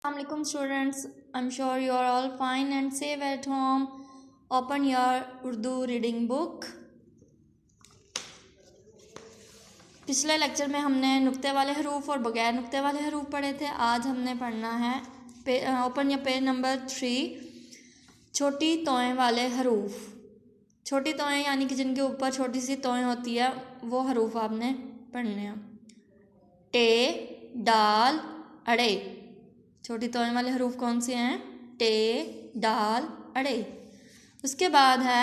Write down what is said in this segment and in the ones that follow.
Assalamualaikum students, I'm sure you are all fine and safe at home. Open your Urdu reading book. पिछले lecture में हमने नुक्ते वाले हरूफ और बगैर नुक्ते वाले हरूफ पढ़े थे। आज हमने पढ़ना है ओपन या पेज नंबर 3 छोटी तोएं वाले हरूफ। छोटी तोएं यानी कि जिनके ऊपर छोटी सी तोएं होती है वो हरूफ आपने पढ़ने हैं। टे, डाल, अड़े। छोटी तोएं वाले हरूफ कौन से हैं? टे, डाल, अड़े। उसके बाद है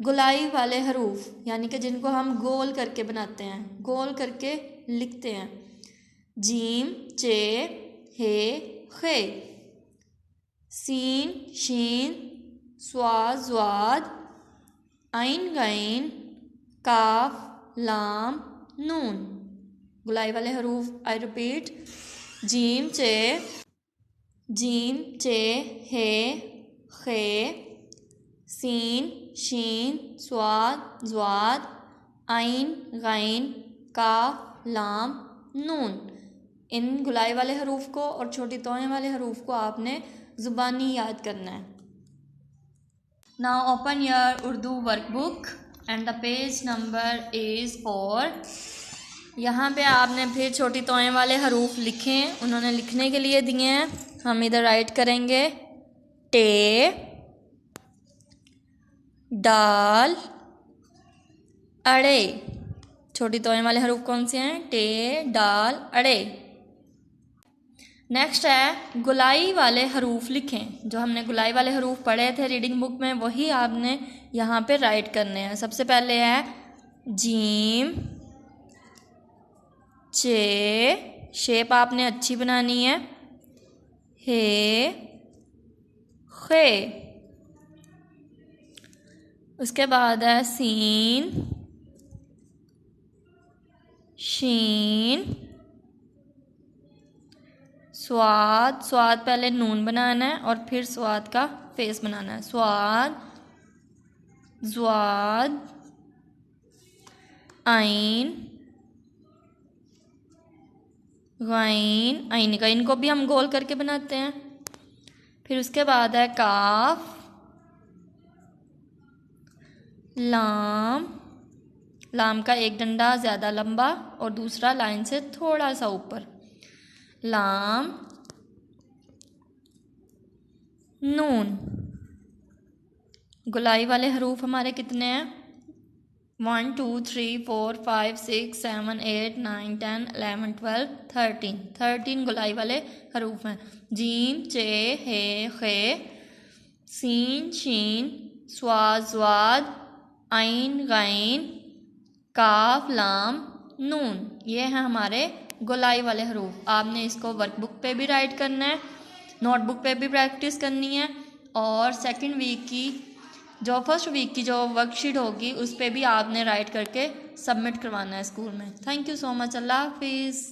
गुलाई वाले हरूफ यानी कि जिनको हम गोल करके बनाते हैं, गोल करके लिखते हैं। जीम, चे, हे, खे। सीन, शीन, स्वाद, ज़्वाद, आइन, गैन, काफ, लाम, नून। गुलाई वाले हरूफ आई रिपीट, जीम, चे, हे, खे, सीन, शीन, स्वाद, ज़्वाद, आइन, गैन, काफ, लाम, नून। इन गुलाई वाले हरूफ को और छोटी तोएं वाले हरूफ को आपने ज़ुबानी याद करना है। Now open your Urdu workbook and the page number is 4। यहाँ पे आपने फिर छोटी तोएं वाले हरूफ लिखे, उन्होंने लिखने के लिए दिए हैं। हम इधर राइट करेंगे टे, डाल, अड़े। छोटी तोएं वाले हरूफ कौन से हैं? टे, डाल, अड़े। नेक्स्ट है गुलाई वाले हरूफ लिखें। जो हमने गुलाई वाले हरूफ पढ़े थे रीडिंग बुक में वही आपने यहाँ पे राइट करने हैं। सबसे पहले है जीम, चे, शेप आपने अच्छी बनानी है। हे, खे। उसके बाद है सीन, शीन, स्वाद। स्वाद पहले नून बनाना है और फिर स्वाद का फेस बनाना है। स्वाद, ज़्वाद, आइन, गैन। आइन का इनको भी हम गोल करके बनाते हैं। फिर उसके बाद है काफ, लाम। लाम का एक डंडा ज़्यादा लंबा और दूसरा लाइन से थोड़ा सा ऊपर। लाम, नून। गुलाई वाले हरूफ हमारे कितने हैं? 1 2 3 4 5 6 7 8 9 10 11 12 13। 13 गुलाई वाले हरूफ हैं। जीम, चे, हे, खे, सीन, शीन, स्वाद, ज़्वाद, आइन, गैन, काफ, लाम, नून। ये हैं हमारे गुलाई वाले हरूफ। आपने इसको वर्कबुक पे भी राइट करना है, नोटबुक पे भी प्रैक्टिस करनी है और सेकंड वीक की जो फर्स्ट वीक की जो वर्कशीट होगी उस पे भी आपने राइट करके सबमिट करवाना है स्कूल में। Thank you so much. अल्लाह हाफिज़।